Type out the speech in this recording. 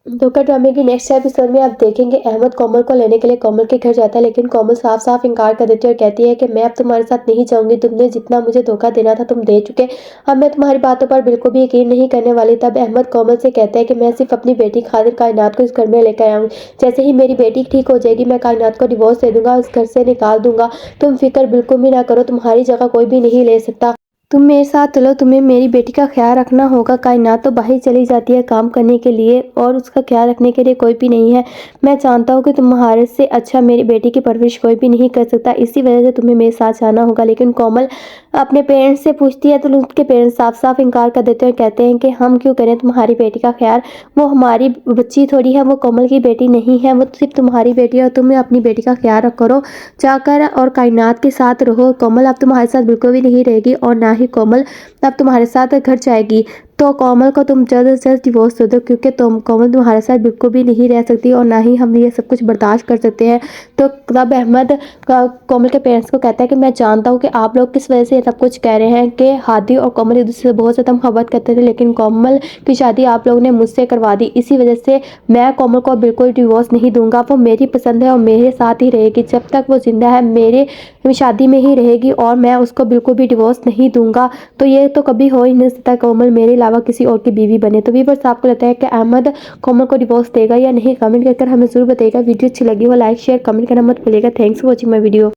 धोखा ड्रामे की नेक्स्ट एपिसोड में आप देखेंगे अहमद कोमल को लेने के लिए कोमल के घर जाता है, लेकिन कोमल साफ साफ इनकार कर देती है और कहती है कि मैं अब तुम्हारे साथ नहीं जाऊंगी, तुमने जितना मुझे धोखा देना था तुम दे चुके, अब मैं तुम्हारी बातों पर बिल्कुल भी यकीन नहीं करने वाली। तब अहमद कोमल से कहता है कि मैं सिर्फ अपनी बेटी खातिर कायनात को इस घर में लेकर आऊँ, जैसे ही मेरी बेटी ठीक हो जाएगी मैं कायनात को डिवोर्स दे दूंगा, इस घर से निकाल दूंगा, तुम फिक्र बिल्कुल भी ना करो, तुम्हारी जगह कोई भी नहीं ले सकता, तुम मेरे साथ चलो, तुम्हें मेरी बेटी का ख्याल रखना होगा। कायनात तो बाहर चली जाती है काम करने के लिए और उसका ख्याल रखने के लिए कोई भी नहीं है। मैं जानता हूँ कि तुम्हारे से अच्छा मेरी बेटी की परवरिश कोई भी नहीं कर सकता, इसी वजह से तुम्हें मेरे साथ जाना होगा। लेकिन कोमल अपने पेरेंट्स से पूछती है तो उनके पेरेंट्स साफ साफ इनकार कर देते हैं और कहते हैं कि हम क्यों करें तुम्हारी बेटी का ख्याल, वो हमारी बच्ची थोड़ी है, वो कोमल की बेटी नहीं है, वो सिर्फ तुम्हारी बेटी है और तुम्हें अपनी बेटी का ख्याल करो जाकर और कायनात के साथ रहो। कोमल अब तुम्हारे साथ बिल्कुल भी नहीं रहेगी और ना ही कोमल अब तुम्हारे साथ घर जाएगी, तो कोमल को तुम जल्द से जल्द डिवोर्स दे दो, क्योंकि तुम कोमल तुम्हारे साथ बिल्कुल भी नहीं रह सकती और ना ही हम ये सब कुछ बर्दाश्त कर सकते हैं। तो तब अहमद कोमल के पेरेंट्स को कहता है कि मैं जानता हूँ कि आप लोग किस वजह से ये सब कुछ कह रहे हैं कि हादी और कोमल एक दूसरे से बहुत ज़्यादा मोहब्बत करते थे, लेकिन कोमल की शादी आप लोगों ने मुझसे करवा दी, इसी वजह से मैं कोमल को बिल्कुल डिवोर्स नहीं दूंगा, वो मेरी पसंद है और मेरे साथ ही रहेगी, जब तक वो जिंदा है मेरे शादी में ही रहेगी और मैं उसको बिल्कुल भी डिवोर्स नहीं दूंगा। तो ये तो कभी हो ही नहीं सकता कोमल मेरे अलावा किसी और की बीवी बने। तो व्यूअर्स आपको लगता है कि अहमद कोमल को डिवोर्स देगा या नहीं, कमेंट करके हमें जरूर बताइएगा। वीडियो अच्छी लगी हो लाइक शेयर कमेंट करना मत भूलिएगा। Thanks for watching my video.